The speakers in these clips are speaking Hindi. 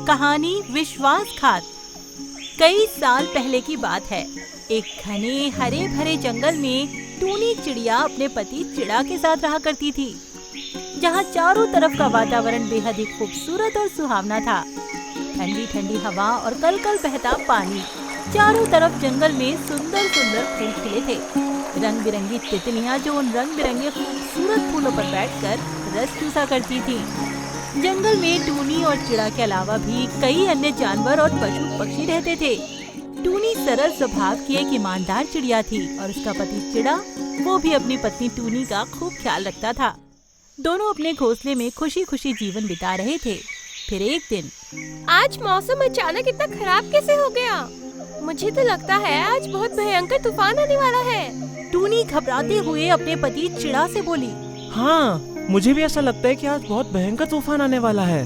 कहानी विश्वासघात। कई साल पहले की बात है। एक घने हरे भरे जंगल में टूनी चिड़िया अपने पति चिड़ा के साथ रहा करती थी, जहाँ चारों तरफ का वातावरण बेहद ही खूबसूरत और सुहावना था। ठंडी ठंडी हवा और कल कल बहता पानी, चारों तरफ जंगल में सुंदर सुंदर फूल खिले थे। रंग बिरंगी तितलियाँ जो उन रंग बिरंगे खूबसूरत फूलों पर बैठकर रस चूसा करती थीं। जंगल में टूनी और चिड़ा के अलावा भी कई अन्य जानवर और पशु पक्षी रहते थे। टूनी सरल स्वभाव की एक ईमानदार चिड़िया थी और उसका पति चिड़ा, वो भी अपनी पत्नी टूनी का खूब ख्याल रखता था। दोनों अपने घोंसले में खुशी खुशी जीवन बिता रहे थे। फिर एक दिन, आज मौसम अचानक इतना खराब कैसे हो गया? मुझे तो लगता है आज बहुत भयंकर तूफान आने वाला है। टूनी घबराते हुए अपने पति चिड़ा से बोली। हाँ, मुझे भी ऐसा लगता है कि आज बहुत भयंकर तूफान आने वाला है।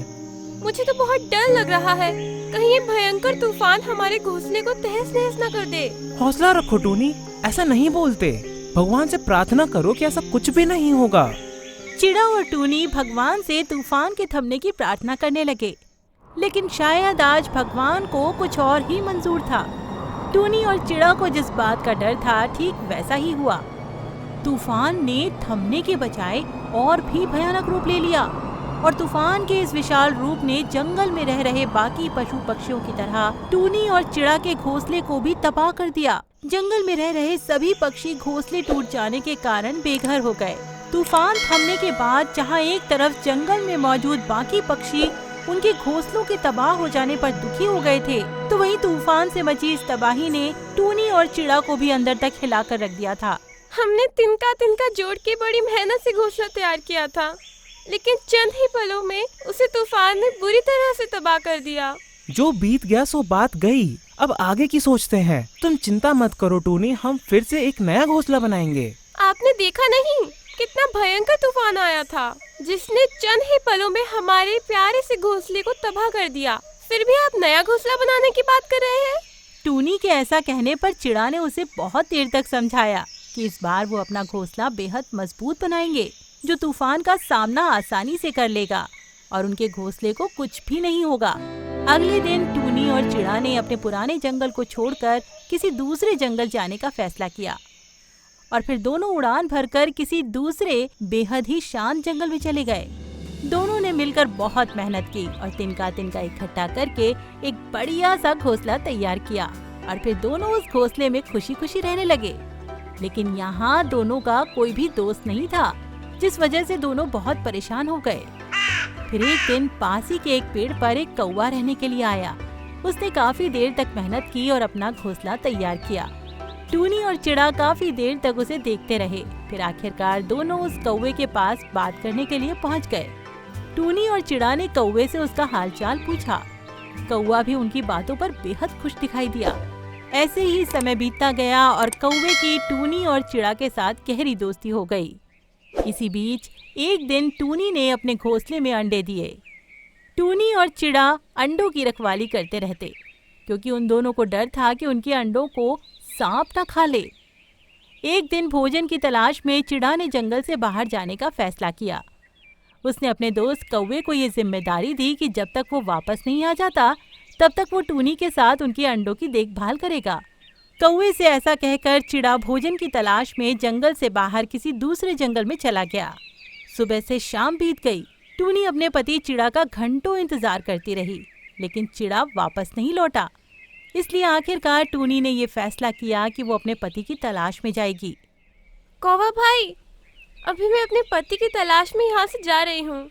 मुझे तो बहुत डर लग रहा है, कहीं ये भयंकर तूफान हमारे घोंसले को तहस नहस न कर दे। हौसला रखो टूनी, ऐसा नहीं बोलते। भगवान से प्रार्थना करो कि ऐसा कुछ भी नहीं होगा। चिड़ा और टूनी भगवान से तूफान के थमने की प्रार्थना करने लगे, लेकिन शायद आज भगवान को कुछ और ही मंजूर था। टूनी और चिड़ा को जिस बात का डर था, ठीक वैसा ही हुआ। तूफान ने थमने के बजाय और भी भयानक रूप ले लिया और तूफान के इस विशाल रूप ने जंगल में रह रहे बाकी पशु पक्षियों की तरह टूनी और चिड़ा के घोंसले को भी तबाह कर दिया। जंगल में रह रहे सभी पक्षी घोंसले टूट जाने के कारण बेघर हो गए। तूफान थमने के बाद जहाँ एक तरफ जंगल में मौजूद बाकी पक्षी उनके घोंसलों के तबाह हो जाने पर दुखी हो गए थे, तो वहीं तूफान से मची इस तबाही ने टूनी और चिड़ा को भी अंदर तक हिलाकर रख दिया था। हमने तिनका जोड़ के बड़ी मेहनत से घोंसला तैयार किया था, लेकिन चंद ही पलों में उसे तूफान ने बुरी तरह से तबाह कर दिया। जो बीत गया सो बात गई, अब आगे की सोचते हैं। तुम चिंता मत करो टूनी, हम फिर से एक नया घोंसला बनाएंगे। आपने देखा नहीं कितना भयंकर तूफान आया था, जिसने चंद ही पलों में हमारे प्यारे से घोंसले को तबाह कर दिया। फिर भी आप नया घोंसला बनाने की बात कर रहे हैं। टूनी के ऐसा कहने पर चिड़ा ने उसे बहुत देर तक समझाया कि इस बार वो अपना घोंसला बेहद मजबूत बनाएंगे, जो तूफान का सामना आसानी से कर लेगा और उनके घोंसले को कुछ भी नहीं होगा। अगले दिन टूनी और चिड़ा ने अपने पुराने जंगल को छोड़कर किसी दूसरे जंगल जाने का फैसला किया और फिर दोनों उड़ान भरकर किसी दूसरे बेहद ही शांत जंगल में चले गए। दोनों ने मिलकर बहुत मेहनत की और तिनका तिनका इकट्ठा करके एक बढ़िया सा घोंसला तैयार किया और फिर दोनों उस घोंसले में खुशी खुशी रहने लगे। लेकिन यहाँ दोनों का कोई भी दोस्त नहीं था, जिस वजह से दोनों बहुत परेशान हो गए। फिर एक दिन पास ही के एक पेड़ पर एक कौवा रहने के लिए आया। उसने काफी देर तक मेहनत की और अपना घोंसला तैयार किया। टूनी और चिड़ा काफी देर तक उसे देखते रहे। फिर आखिरकार दोनों उस कौवे के पास बात करने के लिए पहुँच गए। टूनी और चिड़ा ने कौवे से उसका हालचाल पूछा। कौवा भी उनकी बातों पर बेहद खुश दिखाई दिया। ऐसे ही समय बीतता गया और कौवे की टूनी और चिड़ा के साथ गहरी दोस्ती हो गई। इसी बीच एक दिन टूनी ने अपने घोंसले में अंडे दिए। टूनी और चिड़ा अंडों की रखवाली करते रहते, क्योंकि उन दोनों को डर था कि उनके अंडों को सांप न खा ले। एक दिन भोजन की तलाश में चिड़ा ने जंगल से बाहर जाने का फैसला किया। उसने अपने दोस्त कौवे को ये जिम्मेदारी दी कि जब तक वो वापस नहीं आ जाता, तब तक वो टूनी के साथ उनके अंडों की देखभाल करेगा। कौवे से ऐसा कहकर चिड़ा भोजन की तलाश में जंगल से बाहर किसी दूसरे जंगल में चला गया। सुबह से शाम बीत गई। टूनी अपने पति चिड़ा का घंटों इंतजार करती रही, लेकिन चिड़ा वापस नहीं लौटा। इसलिए आखिरकार टूनी ने ये फैसला किया कि वो अपने पति की तलाश में जाएगी। कौवा भाई, अभी मैं अपने पति की तलाश में यहाँ से जा रही हूँ,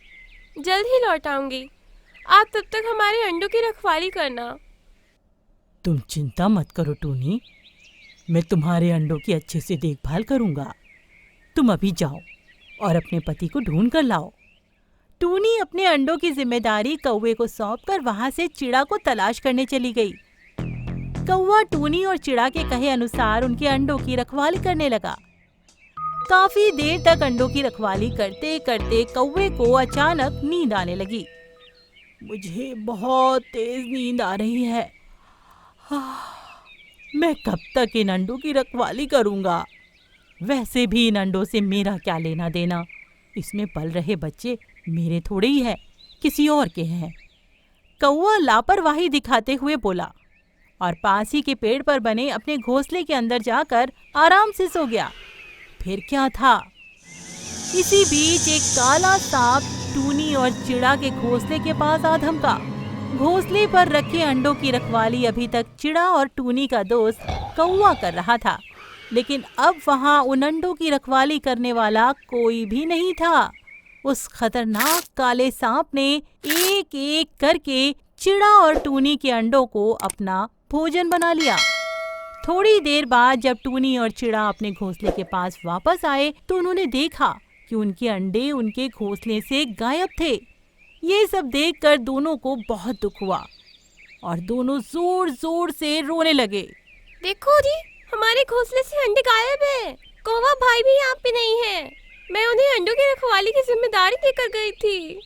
जल्द ही लौट आऊंगी। आप तब तक हमारे अंडों की रखवाली करना। तुम चिंता मत करो टूनी, मैं तुम्हारे अंडों की अच्छे से देखभाल करूंगा। तुम अभी जाओ और अपने पति को ढूंढ कर लाओ। टूनी अपने अंडों की जिम्मेदारी कौवे को सौंपकर वहां से चिड़ा को तलाश करने चली गई। कौवा टूनी और चिड़ा के कहे अनुसार उनके अंडों की रखवाली करने लगा। काफी देर तक अंडों की रखवाली करते करते कौवे को अचानक नींद आने लगी। मुझे बहुत तेज नींद आ रही है। मैं कब तक इन अंडों की रखवाली करूंगा? वैसे भी इन अंडों से मेरा क्या लेना देना? इसमें पल रहे बच्चे मेरे थोड़े ही है, किसी और के हैं। कौवा लापरवाही दिखाते हुए बोला और पास ही के पेड़ पर बने अपने घोंसले के अंदर जाकर आराम से सो गया। फिर क्या था, इसी बीच एक काला सांप टूनी और चिड़ा के घोंसले के पास आ धमका। घोंसले पर रखे अंडों की रखवाली अभी तक चिड़ा और टूनी का दोस्त कौवा कर रहा था, लेकिन अब वहां उन अंडों की रखवाली करने वाला कोई भी नहीं था। उस खतरनाक काले सांप ने एक एक करके चिड़ा और टूनी के अंडों को अपना भोजन बना लिया। थोड़ी देर बाद जब टूनी और चिड़ा अपने घोंसले के पास वापस आए तो उन्होंने देखा कि उनके अंडे उनके घोंसले से गायब थे। ये सब देखकर दोनों को बहुत दुख हुआ और दोनों जोर जोर से रोने लगे। देखो जी, हमारे घोंसले से अंडे गायब है। कौवा भाई भी यहाँ पे नहीं है। मैं उन्हें अंडों की रखवाली की जिम्मेदारी देकर गई थी।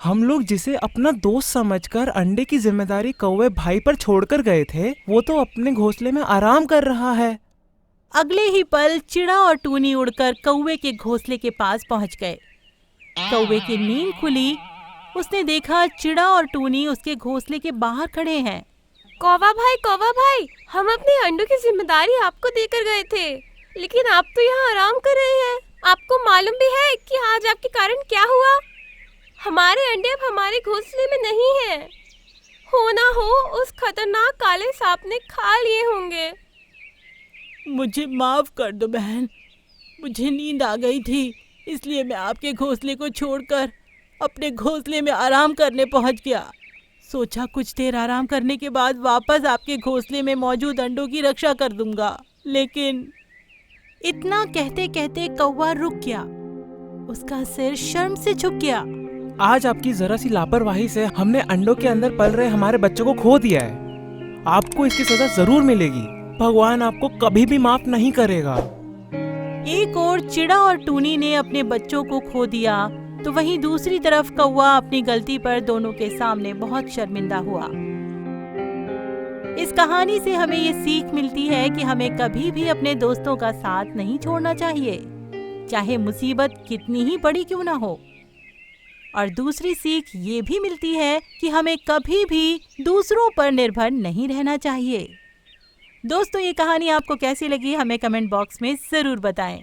हम लोग जिसे अपना दोस्त समझकर अंडे की जिम्मेदारी कौवे भाई पर छोड़कर गए थे, वो तो अपने घोंसले में आराम कर रहा है। अगले ही पल चिड़ा और टूनी उड़कर कौवे के घोंसले के पास पहुंच गए। कौवे की नींद खुली, उसने देखा चिड़ा और टूनी उसके घोंसले के बाहर खड़े हैं। कौवा भाई, हम अपने अंडों की जिम्मेदारी आपको देकर गए थे, लेकिन आप तो यहाँ आराम कर रहे हैं। आपको मालूम भी है कि आज आपके कारण क्या हुआ? हमारे अंडे अब हमारे घोंसले में नहीं हैं। हो ना हो उस खतरनाक काले सांप ने खा लिए होंगे। मुझे माफ कर दो बहन, मुझे नींद आ गई थी, इसलिए मैं आपके घोंसले को छोड़कर अपने घोंसले में आराम करने पहुंच गया। सोचा कुछ देर आराम करने के बाद वापस आपके घोंसले में मौजूद अंडों की रक्षा कर दूंगा, लेकिन इतना कहते कहते कौवा रुक गया। उसका सिर शर्म से झुक गया। आज आपकी जरा सी लापरवाही से हमने अंडों के अंदर पल रहे हमारे बच्चों को खो दिया है। आपको इसकी सजा जरूर मिलेगी। भगवान आपको कभी भी माफ नहीं करेगा। एक ओर चिड़ा और टूनी ने अपने बच्चों को खो दिया, तो वहीं दूसरी तरफ कौवा अपनी गलती पर दोनों के सामने बहुत शर्मिंदा हुआ। इस कहानी से हमें ये सीख मिलती है कि हमें कभी भी अपने दोस्तों का साथ नहीं छोड़ना चाहिए, चाहे मुसीबत कितनी ही बड़ी क्यों ना हो। और दूसरी सीख ये भी मिलती है कि हमें कभी भी दूसरों पर निर्भर नहीं रहना चाहिए। दोस्तों, ये कहानी आपको कैसी लगी हमें कमेंट बॉक्स में जरूर बताएं।